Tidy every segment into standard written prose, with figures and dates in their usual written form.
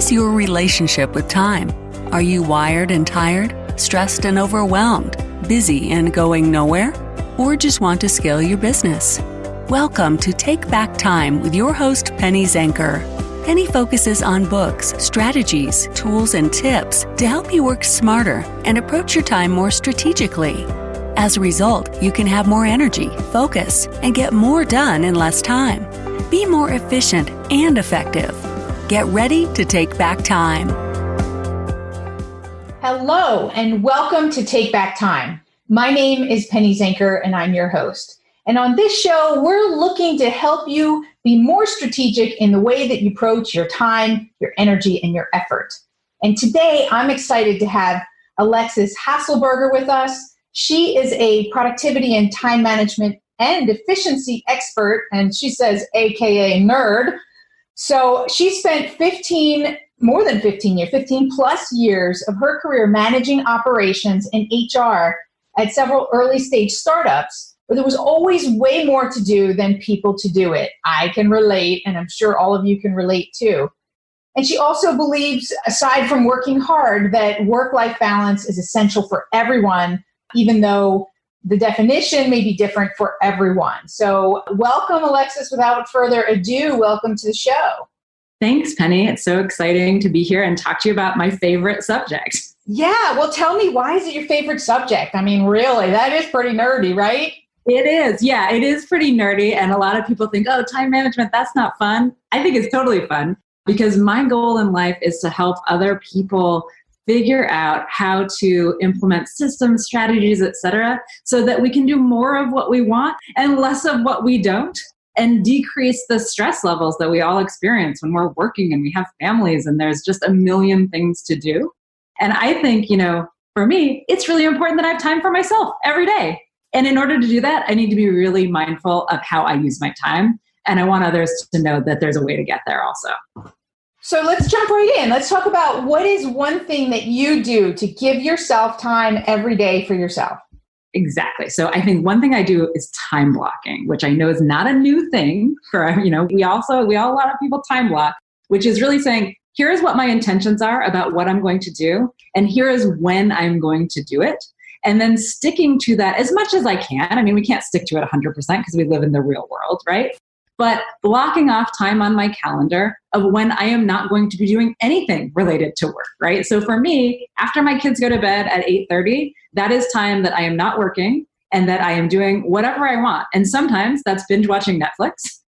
is your relationship with time? Are you wired and tired, stressed and overwhelmed, busy and going nowhere? Or just want to scale your business? Welcome to Take Back Time with your host, Penny Zenker. Penny focuses on books, strategies, tools, and tips to help you work smarter and approach your time more strategically. As a result, you can have more energy, focus, and get more done in less time. Be more efficient and effective. Get ready to take back time. Hello, and welcome to Take Back Time. My name is Penny Zenker, and I'm your host. And on this show, we're looking to help you be more strategic in the way that you approach your time, your energy, and your effort. And today, I'm excited to have Alexis Haselberger with us. She is a productivity and time management and efficiency expert, and she says, AKA nerd. So she spent 15 plus years of her career managing operations and HR at several early stage startups, where there was always way more to do than people to do it. I can relate, and I'm sure all of you can relate too. And she also believes, aside from working hard, that work-life balance is essential for everyone, even though the definition may be different for everyone. So welcome, Alexis. Without further ado, welcome to the show. Thanks, Penny. It's so exciting to be here and talk to you about my favorite subject. Yeah, well, tell me, why is it your favorite subject? I mean, really, that is pretty nerdy, right? It is. Yeah, it is pretty nerdy. And a lot of people think, oh, time management, that's not fun. I think it's totally fun because my goal in life is to help other people figure out how to implement systems, strategies, etc., so that we can do more of what we want and less of what we don't, and decrease the stress levels that we all experience when we're working and we have families and there's just a million things to do. And I think, for me, it's really important that I have time for myself every day. And in order to do that, I need to be really mindful of how I use my time. And I want others to know that there's a way to get there also. So let's jump right in. Let's talk about what is one thing that you do to give yourself time every day for yourself. Exactly. So I think one thing I do is time blocking, which I know is not a new thing for, a lot of people time block, which is really saying, here's what my intentions are about what I'm going to do. And here is when I'm going to do it. And then sticking to that as much as I can. I mean, we can't stick to it 100% because we live in the real world, right? But blocking off time on my calendar of when I am not going to be doing anything related to work, right? So for me, after my kids go to bed at 8:30, that is time that I am not working and that I am doing whatever I want. And sometimes that's binge watching Netflix.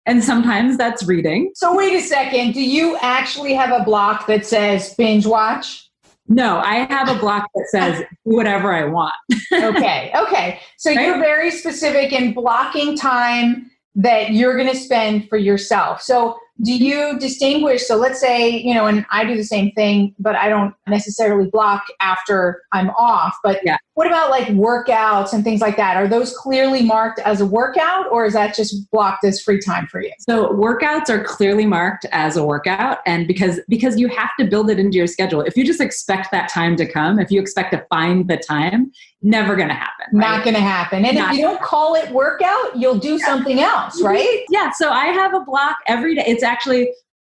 And sometimes that's reading. So wait a second. Do you actually have a block that says binge watch? No, I have a block that says do whatever I want. Okay. So right? You're very specific in blocking time that you're going to spend for yourself. So do you distinguish? So let's say, and I do the same thing, but I don't necessarily block after I'm off. But yeah. What about like workouts and things like that? Are those clearly marked as a workout, or is that just blocked as free time for you? So workouts are clearly marked as a workout, and because you have to build it into your schedule. If you just expect that time to come, if you expect to find the time, never going to happen. Right? Not going to happen. And if you don't call it workout, you'll do something else, right? Yeah. So I have a block every day.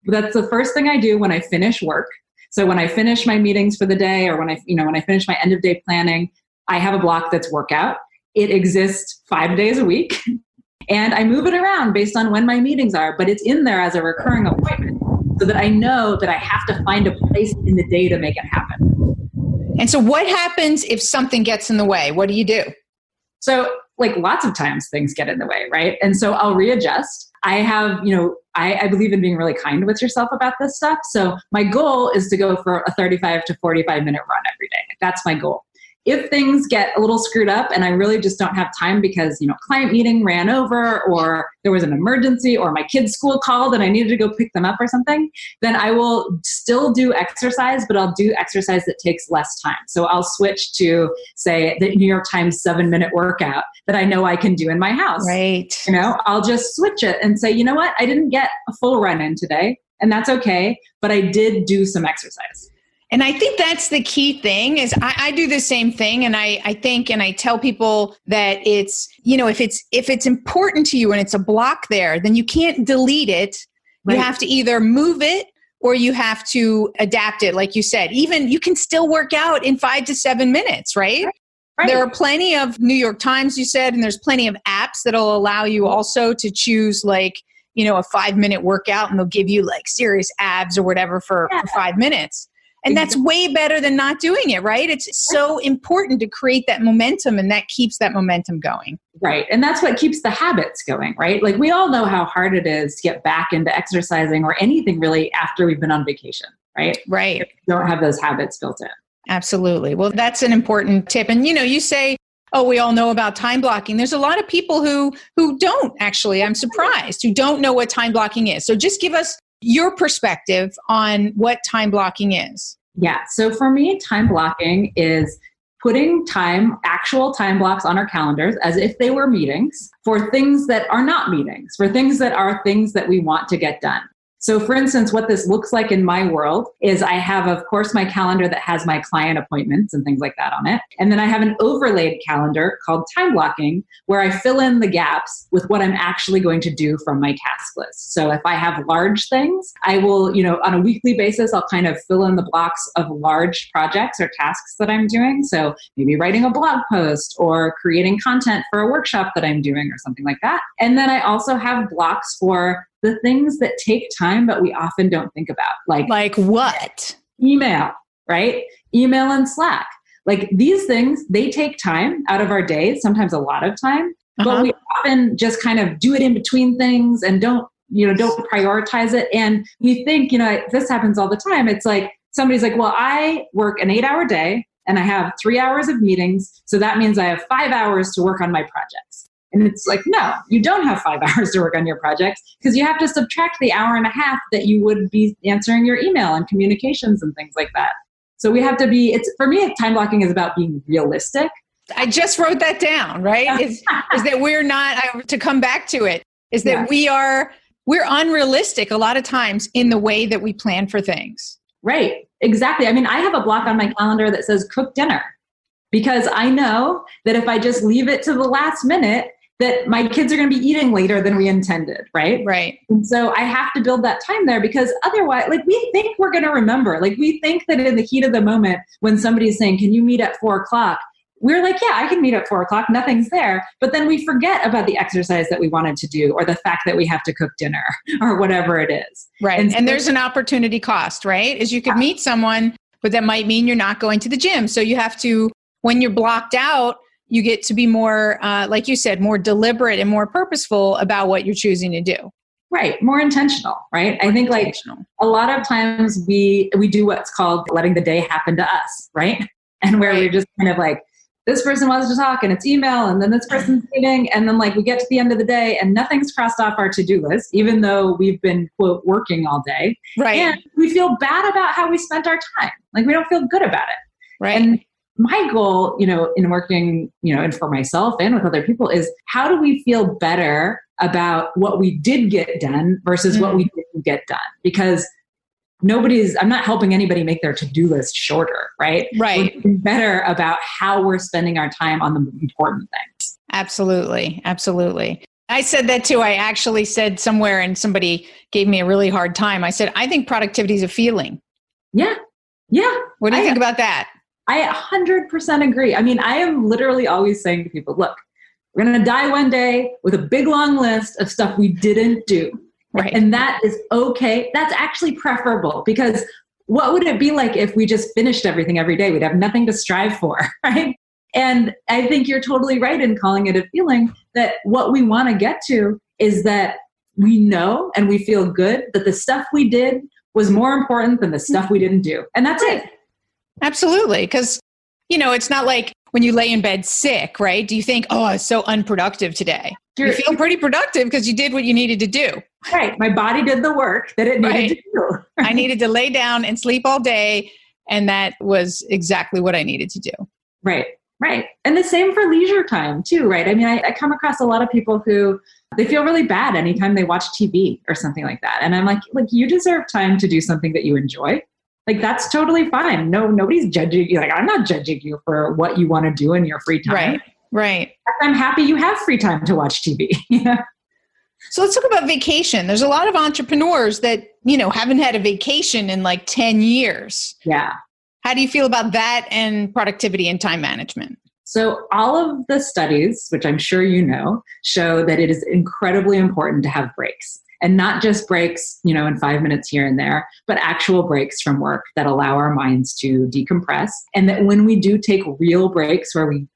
That's the first thing I do when I finish work. So when I finish my meetings for the day, or when I finish my end of day planning, I have a block that's workout. It exists 5 days a week, and I move it around based on when my meetings are, but it's in there as a recurring appointment so that I know that I have to find a place in the day to make it happen. And so what happens if something gets in the way? What do you do? So lots of times things get in the way, right? And so I'll readjust. I have, I believe in being really kind with yourself about this stuff. So my goal is to go for a 35 to 45 minute run every day. That's my goal. If things get a little screwed up and I really just don't have time because, client meeting ran over, or there was an emergency, or my kids' school called and I needed to go pick them up or something, then I will still do exercise, but I'll do exercise that takes less time. So I'll switch to, say, the New York Times 7-minute workout that I know I can do in my house. Right. I'll just switch it and say, you know what? I didn't get a full run in today, and that's okay, but I did do some exercise. And I think that's the key thing is I do the same thing. And I think, and I tell people that it's, if it's important to you and it's a block there, then you can't delete it. Right. You have to either move it or you have to adapt it. Like you said, even you can still work out in 5 to 7 minutes, right? Right. There are plenty of New York Times, you said, and there's plenty of apps that'll allow you also to choose like, a 5-minute workout, and they'll give you like serious abs or whatever for 5 minutes. And that's way better than not doing it, right? It's so important to create that momentum, and that keeps that momentum going. Right. And that's what keeps the habits going, right? Like we all know how hard it is to get back into exercising or anything really after we've been on vacation, right? Right. If you don't have those habits built in. Absolutely. Well, that's an important tip. And, you say, oh, we all know about time blocking. There's a lot of people who don't actually, I'm surprised, who don't know what time blocking is. So just give us your perspective on what time blocking is. Yeah. So for me, time blocking is putting actual time blocks on our calendars as if they were meetings for things that are not meetings, for things that are things that we want to get done. So for instance, what this looks like in my world is I have, of course, my calendar that has my client appointments and things like that on it. And then I have an overlaid calendar called time blocking where I fill in the gaps with what I'm actually going to do from my task list. So if I have large things, I will, on a weekly basis, I'll kind of fill in the blocks of large projects or tasks that I'm doing. So maybe writing a blog post or creating content for a workshop that I'm doing or something like that. And then I also have blocks for the things that take time, but we often don't think about. Like what? Email, right? Email and Slack. Like these things, they take time out of our days, sometimes a lot of time, but we often just kind of do it in between things and don't prioritize it. And we think, this happens all the time. It's like, somebody's like, well, I work an 8-hour day and I have 3 hours of meetings. So that means I have 5 hours to work on my projects. And it's like, no, you don't have 5 hours to work on your projects because you have to subtract the hour and a half that you would be answering your email and communications and things like that. So we have to for me, time blocking is about being realistic. I just wrote that down, right? Is that we're not, to come back to it, is that we're unrealistic a lot of times in the way that we plan for things. Right. Exactly. I mean, I have a block on my calendar that says cook dinner because I know that if I just leave it to the last minute, that my kids are going to be eating later than we intended, right? Right. And so I have to build that time there because otherwise, we think we're going to remember. We think that in the heat of the moment, when somebody's saying, can you meet at 4:00? We're like, yeah, I can meet at 4:00. Nothing's there. But then we forget about the exercise that we wanted to do or the fact that we have to cook dinner or whatever it is. Right. And there's an opportunity cost, right? Is you could meet someone, but that might mean you're not going to the gym. So you have to, when you're blocked out, you get to be more, like you said, more deliberate and more purposeful about what you're choosing to do. Right. More intentional, right? I think a lot of times we do what's called letting the day happen to us, right? And where we're just kind of like, this person wants to talk and it's email and then this person's meeting. And then we get to the end of the day and nothing's crossed off our to-do list, even though we've been, quote, working all day. Right. And we feel bad about how we spent our time. We don't feel good about it. Right. And my goal, in working, and for myself and with other people is how do we feel better about what we did get done versus what we didn't get done? Because I'm not helping anybody make their to-do list shorter, right? Right. We're getting better about how we're spending our time on the important things. Absolutely. Absolutely. I said that too. I actually said somewhere and somebody gave me a really hard time. I said, I think productivity is a feeling. Yeah. Yeah. What do you think about that? I 100% agree. I mean, I am literally always saying to people, look, we're going to die one day with a big long list of stuff we didn't do. Right. And that is okay. That's actually preferable because what would it be like if we just finished everything every day? We'd have nothing to strive for, right? And I think you're totally right in calling it a feeling that what we want to get to is that we know and we feel good that the stuff we did was more important than the stuff we didn't do. And that's it. Absolutely. Because, it's not like when you lay in bed sick, right? Do you think, oh, I was so unproductive today? You feel pretty productive because you did what you needed to do. Right. My body did the work that it needed to do. I needed to lay down and sleep all day. And that was exactly what I needed to do. Right. Right. And the same for leisure time too, right? I mean, I come across a lot of people who they feel really bad anytime they watch TV or something like that. And I'm like, you deserve time to do something that you enjoy. That's totally fine. No, nobody's judging you. I'm not judging you for what you want to do in your free time. Right. Right. I'm happy you have free time to watch TV. So let's talk about vacation. There's a lot of entrepreneurs that, haven't had a vacation in like 10 years. Yeah. How do you feel about that and productivity and time management? So all of the studies, which I'm sure you know, show that it is incredibly important to have breaks. And not just breaks, in 5 minutes here and there, but actual breaks from work that allow our minds to decompress. And that when we do take real breaks where we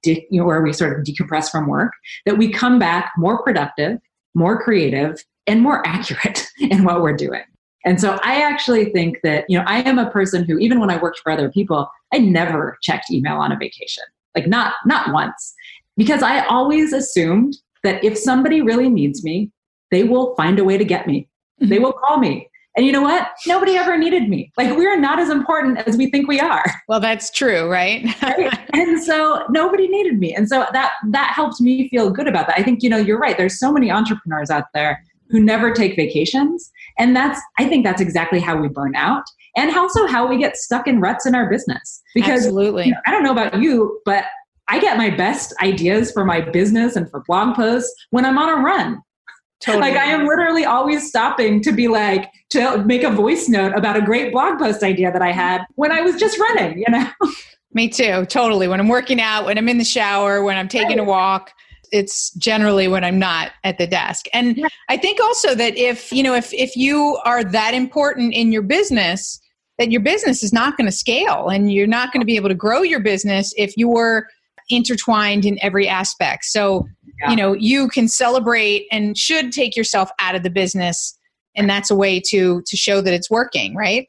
sort of decompress from work, that we come back more productive, more creative, and more accurate in what we're doing. And so I actually think that, I am a person who, even when I worked for other people, I never checked email on a vacation. Like not once, because I always assumed that if somebody really needs me, they will find a way to get me. They will call me. And you know what? Nobody ever needed me. Like, we are not as important as we think we are. Well, that's true, right? Right? And so nobody needed me. And so that helped me feel good about that. I think, you're right. There's so many entrepreneurs out there who never take vacations. And I think that's exactly how we burn out, and also how we get stuck in ruts in our business. Because absolutely. I don't know about you, but I get my best ideas for my business and for blog posts when I'm on a run. Totally. Like, I am literally always stopping to make a voice note about a great blog post idea that I had when I was just running, Me too. Totally. When I'm working out, when I'm in the shower, when I'm taking a walk, it's generally when I'm not at the desk. And I think also that if you are that important in your business, that your business is not going to scale, and you're not going to be able to grow your business if you're intertwined in every aspect. So, you can celebrate and should take yourself out of the business. And that's a way to show that it's working, right?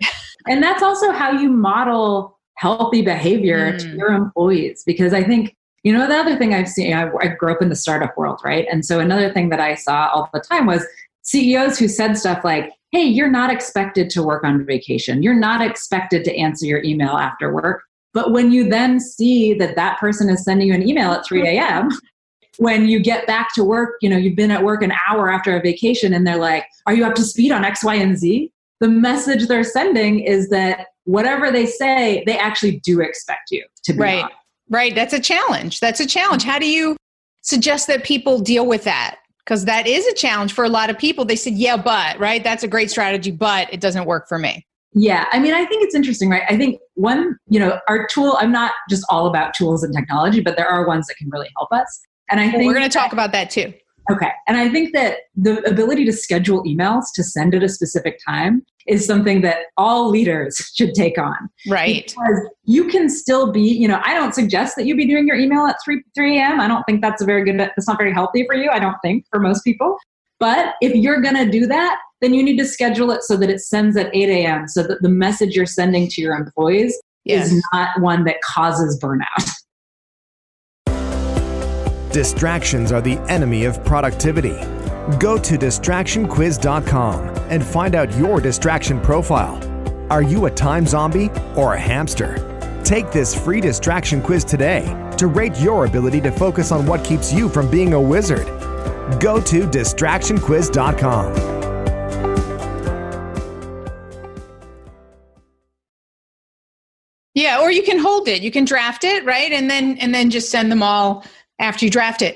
And that's also how you model healthy behavior to your employees. Because I think, the other thing I've seen, I grew up in the startup world, right? And so another thing that I saw all the time was CEOs who said stuff like, hey, you're not expected to work on vacation. You're not expected to answer your email after work. But when you then see that person is sending you an email at 3 a.m., when you get back to work, you've been at work an hour after a vacation, and they're like, are you up to speed on X, Y, and Z? The message they're sending is that whatever they say, they actually do expect you to be on. Right. That's a challenge. How do you suggest that people deal with that? Because that is a challenge for a lot of people. They said, yeah, but, right? That's a great strategy, but it doesn't work for me. Yeah. I mean, I think it's interesting, right? I think our tool, I'm not just all about tools and technology, but there are ones that can really help us. And I think we're going to talk about that too. Okay. And I think that the ability to schedule emails to send at a specific time is something that all leaders should take on. Right. Because you can still be, I don't suggest that you be doing your email at 3 a.m. I don't think that's not very healthy for you. I don't think, for most people. But if you're going to do that, then you need to schedule it so that it sends at 8 a.m. so that the message you're sending to your employees is not one that causes burnout. Distractions are the enemy of productivity. Go to distractionquiz.com and find out your distraction profile. Are you a time zombie or a hamster? Take this free distraction quiz today to rate your ability to focus on what keeps you from being a wizard. Go to distractionquiz.com. Yeah, or you can hold it. You can draft it, right? And then just send them all after you draft it.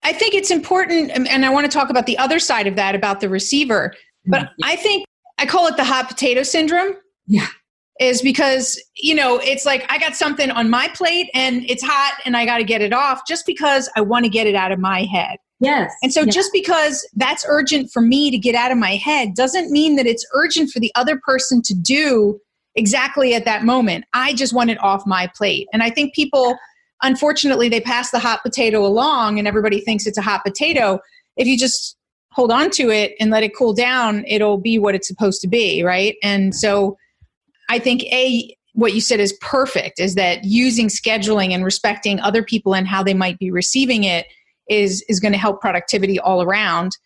I think it's important, and I want to talk about the other side of that, about the receiver. But I think I call it the hot potato syndrome. Yeah. Is because, it's like I got something on my plate and it's hot and I got to get it off just because I want to get it out of my head. Yes. And so just because that's urgent for me to get out of my head doesn't mean that it's urgent for the other person to do exactly at that moment. I just want it off my plate. And I think people, unfortunately, they pass the hot potato along and everybody thinks it's a hot potato. If you just hold on to it and let it cool down, it'll be what it's supposed to be, right? And so I think what you said is perfect, is that using scheduling and respecting other people and how they might be receiving it is going to help productivity all around.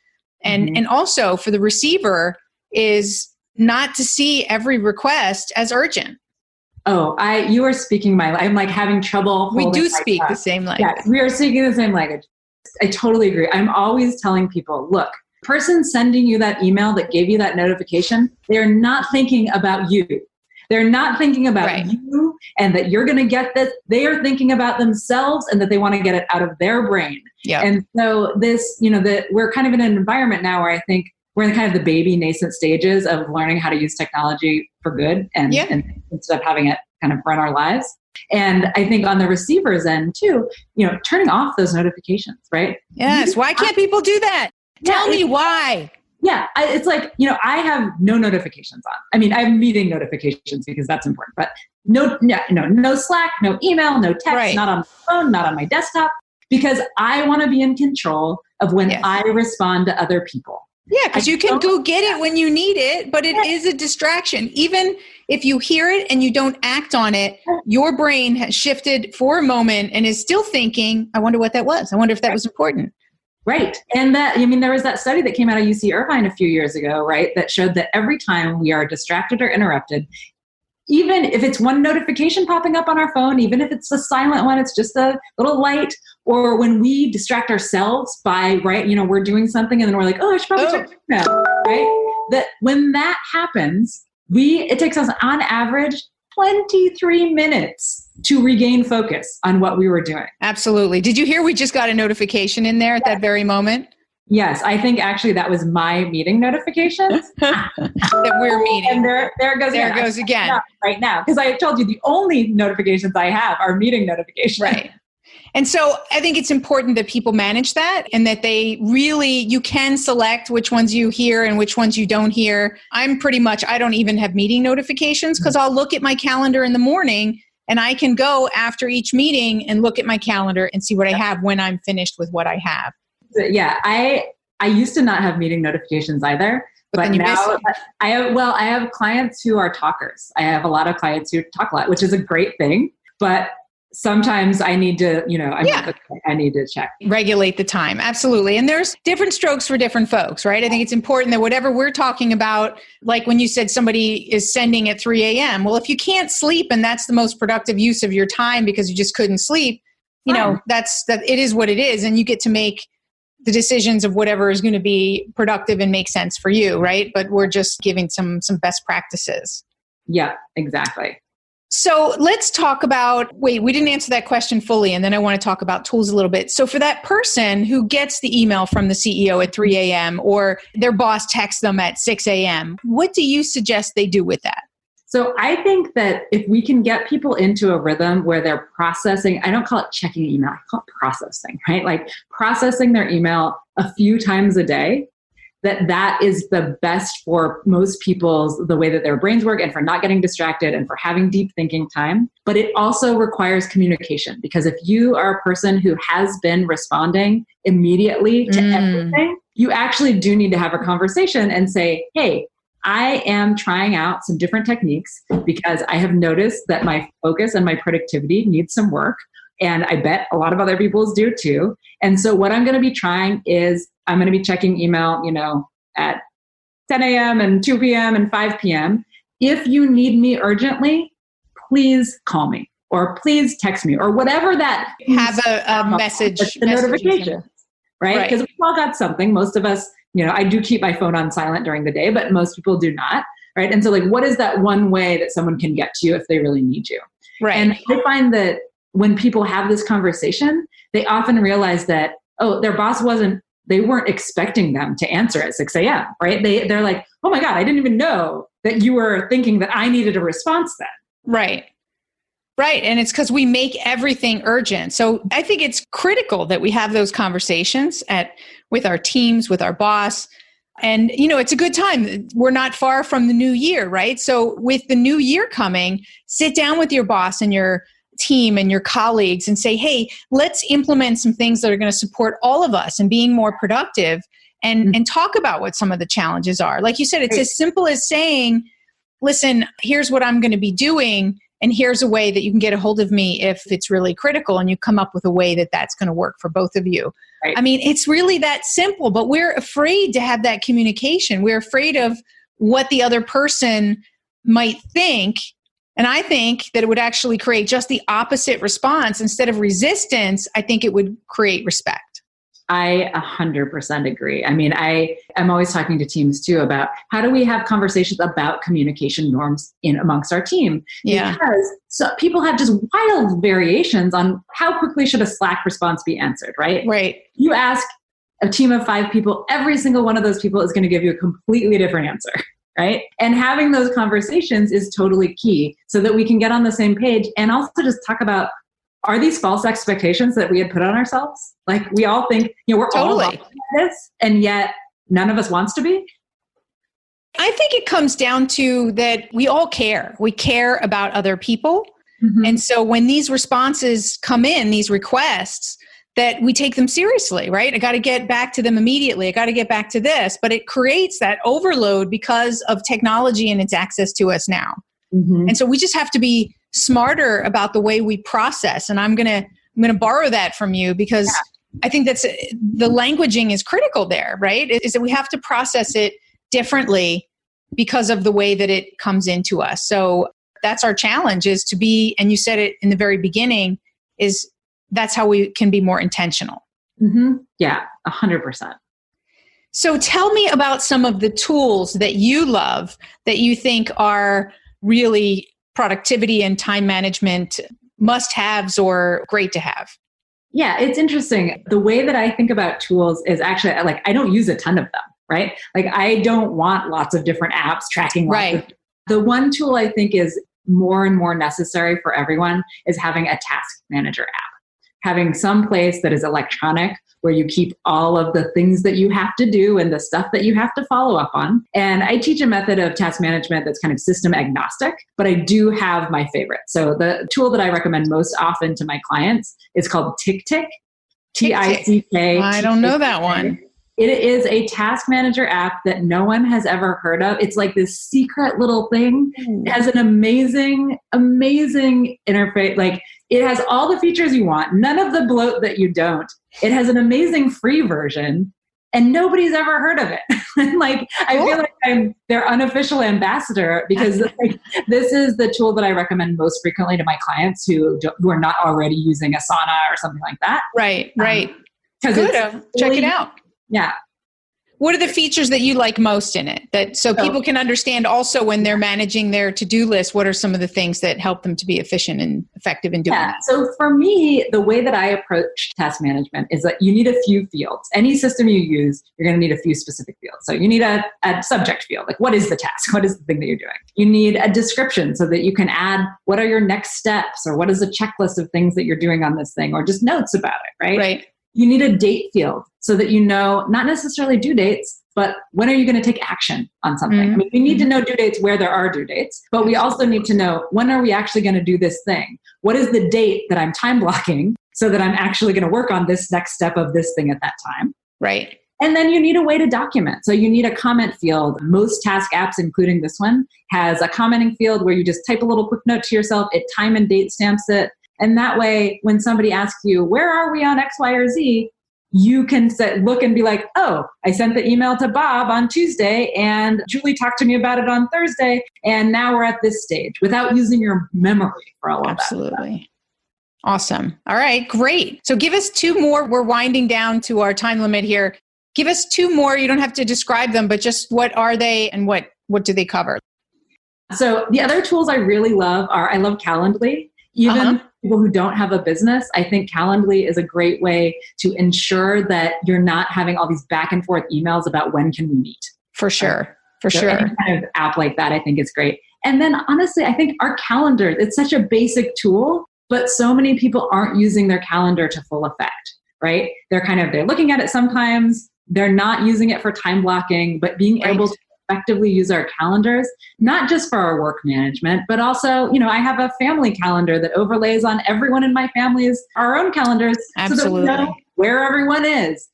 And also for the receiver is not to see every request as urgent. Oh, you are speaking I'm like having trouble. We do speak the same language. Yes, we are speaking the same language. I totally agree. I'm always telling people, look, person sending you that email that gave you that notification, they're not thinking about you. They're not thinking about you and that you're going to get this. They are thinking about themselves and that they want to get it out of their brain. Yeah. And so this, that we're kind of in an environment now where I think we're in kind of the baby nascent stages of learning how to use technology for good and instead of having it kind of run our lives. And I think on the receiver's end too, turning off those notifications, right? Yes. Why can't people do that? Tell me why. Yeah. It's like, I have no notifications on. I mean, I have meeting notifications because that's important, but no Slack, no email, no text, not on my phone, not on my desktop, because I want to be in control of when I respond to other people. Yeah, because you can go get it when you need it, but it is a distraction. Even if you hear it and you don't act on it, your brain has shifted for a moment and is still thinking, I wonder what that was. I wonder if that was important. Right. And there was that study that came out of UC Irvine a few years ago, right, that showed that every time we are distracted or interrupted, even if it's one notification popping up on our phone, even if it's a silent one, it's just a little light, or when we distract ourselves by, we're doing something and then we're like, I should probably check now, right? That when that happens, it takes us on average 23 minutes to regain focus on what we were doing. Absolutely. Did you hear we just got a notification in there at that very moment? Yes, I think actually that was my meeting notifications. That we're meeting. And there it goes again. Right now. Because I told you the only notifications I have are meeting notifications. Right. And so I think it's important that people manage that and that you can select which ones you hear and which ones you don't hear. I don't even have meeting notifications because I'll look at my calendar in the morning and I can go after each meeting and look at my calendar and see what I have when I'm finished with what I have. Yeah, I used to not have meeting notifications either, but now I have clients who are talkers. I have a lot of clients who talk a lot, which is a great thing, but sometimes I need to, I need to check. Regulate the time. Absolutely. And there's different strokes for different folks, right? I think it's important that whatever we're talking about, like when you said somebody is sending at 3 a.m. Well, if you can't sleep and that's the most productive use of your time because you just couldn't sleep, it is what it is. And you get to make the decisions of whatever is going to be productive and make sense for you, right? But we're just giving some best practices. Yeah, exactly. So let's talk about, we didn't answer that question fully, and then I want to talk about tools a little bit. So for that person who gets the email from the CEO at 3 a.m. or their boss texts them at 6 a.m., what do you suggest they do with that? So I think that if we can get people into a rhythm where they're processing, I don't call it checking email, I call it processing, right? Like processing their email a few times a day, that is the best for most people's, the way that their brains work and for not getting distracted and for having deep thinking time. But it also requires communication, because if you are a person who has been responding immediately to everything, you actually do need to have a conversation and say, hey, I am trying out some different techniques because I have noticed that my focus and my productivity needs some work. And I bet a lot of other people's do too. And so what I'm going to be trying is I'm going to be checking email, at 10 a.m. and 2 p.m. and 5 p.m. If you need me urgently, please call me or please text me or whatever that. Have a message. The notifications, right? Because we've all got something. Most of us, I do keep my phone on silent during the day, but most people do not, right? And so what is that one way that someone can get to you if they really need you? Right. And I find that when people have this conversation, they often realize that, their boss they weren't expecting them to answer at 6 a.m., right? They're like, oh my God, I didn't even know that you were thinking that I needed a response then. Right. Right. And it's because we make everything urgent. So I think it's critical that we have those conversations with our teams, with our boss. And, it's a good time. We're not far from the new year, right? So with the new year coming, sit down with your boss and your team and your colleagues and say, hey, let's implement some things that are going to support all of us and being more productive and talk about what some of the challenges are. Like you said, it's as simple as saying, listen, here's what I'm going to be doing. And here's a way that you can get a hold of me if it's really critical, and you come up with a way that that's going to work for both of you. Right. I mean, it's really that simple, but we're afraid to have that communication. We're afraid of what the other person might think. And I think that it would actually create just the opposite response. Instead of resistance, I think it would create respect. I 100% agree. I mean, I'm always talking to teams too about how do we have conversations about communication norms in amongst our team? Yeah. Because people have just wild variations on how quickly should a Slack response be answered, right? Right. You ask a team of 5 people, every single one of those people is going to give you a completely different answer, right? And having those conversations is totally key so that we can get on the same page and also just talk about, are these false expectations that we had put on ourselves? Like we all think, we're all like this, and yet none of us wants to be. I think it comes down to that we all care. We care about other people. Mm-hmm. And so when these responses come in, these requests, that we take them seriously, right? I got to get back to them immediately. I got to get back to this. But it creates that overload because of technology and its access to us now. Mm-hmm. And so we just have to be smarter about the way we process. And I'm going to borrow that from you because I think that's the languaging is critical there, right? Is that we have to process it differently because of the way that it comes into us. So that's our challenge, is to be, and you said it in the very beginning, is that's how we can be more intentional. Mm-hmm. Yeah, 100%. So tell me about some of the tools that you love that you think are really productivity and time management must-haves or great to have. Yeah, it's interesting. The way that I think about tools is actually, like, I don't use a ton of them, right? Like, I don't want lots of different apps tracking. Right. The one tool I think is more and more necessary for everyone is having a task manager app. Having some place that is electronic where you keep all of the things that you have to do and the stuff that you have to follow up on. And I teach a method of task management that's kind of system agnostic, but I do have my favorite. So the tool that I recommend most often to my clients is called TickTick. TickTick. I don't know that one. It is a task manager app that no one has ever heard of. It's like this secret little thing. It has an amazing, amazing interface. Like, it has all the features you want, none of the bloat that you don't. It has an amazing free version, and nobody's ever heard of it. And like, I feel like I'm their unofficial ambassador because like, this is the tool that I recommend most frequently to my clients who are not already using Asana or something like that. Right. Good. Check it out. Yeah. What are the features that you like most in it? So people can understand also when they're managing their to-do list, what are some of the things that help them to be efficient and effective in doing that? So for me, the way that I approach task management is that you need a few fields. Any system you use, you're going to need a few specific fields. So you need a subject field. Like, what is the task? What is the thing that you're doing? You need a description so that you can add what are your next steps, or what is a checklist of things that you're doing on this thing, or just notes about it, right? Right. You need a date field so that you know, not necessarily due dates, but when are you going to take action on something? Mm-hmm. I mean, we need to know due dates where there are due dates, but we also need to know, when are we actually going to do this thing? What is the date that I'm time blocking so that I'm actually going to work on this next step of this thing at that time? Right. And then you need a way to document. So you need a comment field. Most task apps, including this one, has a commenting field where you just type a little quick note to yourself. It time and date stamps it. And that way, when somebody asks you, where are we on X, Y, or Z? You can look and be like, oh, I sent the email to Bob on Tuesday and Julie talked to me about it on Thursday. And now we're at this stage, without using your memory for all of that. Absolutely. Awesome. All right, great. So give us 2 more. We're winding down to our time limit here. Give us 2 more. You don't have to describe them, but just what are they and what do they cover? So the other tools I really love I love Calendly. Even people who don't have a business, I think Calendly is a great way to ensure that you're not having all these back and forth emails about when can we meet. For sure. Any kind of app like that, I think is great. And then honestly, I think our calendar, it's such a basic tool, but so many people aren't using their calendar to full effect, right? They're looking at it sometimes, they're not using it for time blocking, but being able to effectively use our calendars, not just for our work management, but also, I have a family calendar that overlays on everyone in my family's, our own calendars. Absolutely. So that we know where everyone is.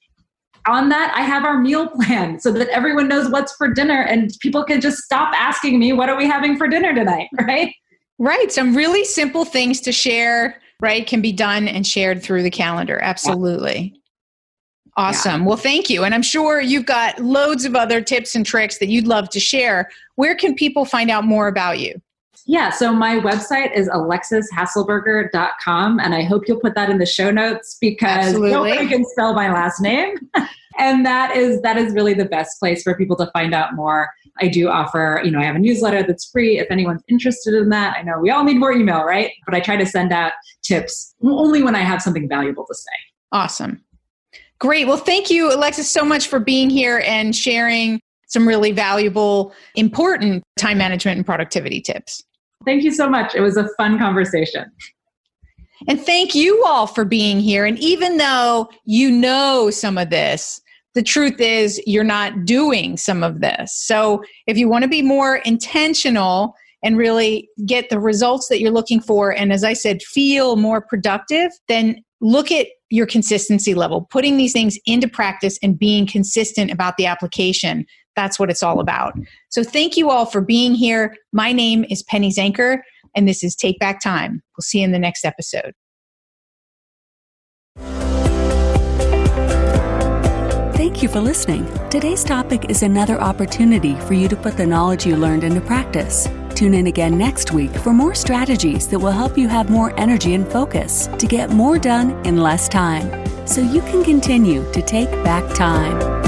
On that, I have our meal plan so that everyone knows what's for dinner and people can just stop asking me, what are we having for dinner tonight, right? Right. Some really simple things to share, right, can be done and shared through the calendar. Absolutely. Yeah. Awesome. Yeah. Well, thank you. And I'm sure you've got loads of other tips and tricks that you'd love to share. Where can people find out more about you? Yeah, so my website is alexishaselberger.com, and I hope you'll put that in the show notes because nobody can spell my last name. And that is really the best place for people to find out more. I do offer, I have a newsletter that's free if anyone's interested in that. I know we all need more email, right? But I try to send out tips only when I have something valuable to say. Awesome. Great. Well, thank you, Alexis, so much for being here and sharing some really valuable, important time management and productivity tips. Thank you so much. It was a fun conversation. And thank you all for being here. And even though you know some of this, the truth is you're not doing some of this. So if you want to be more intentional and really get the results that you're looking for, and as I said, feel more productive, then look at your consistency level, putting these things into practice and being consistent about the application. That's what it's all about. So thank you all for being here. My name is Penny Zanker, and this is Take Back Time. We'll see you in the next episode. Thank you for listening. Today's topic is another opportunity for you to put the knowledge you learned into practice. Tune in again next week for more strategies that will help you have more energy and focus to get more done in less time, so you can continue to take back time.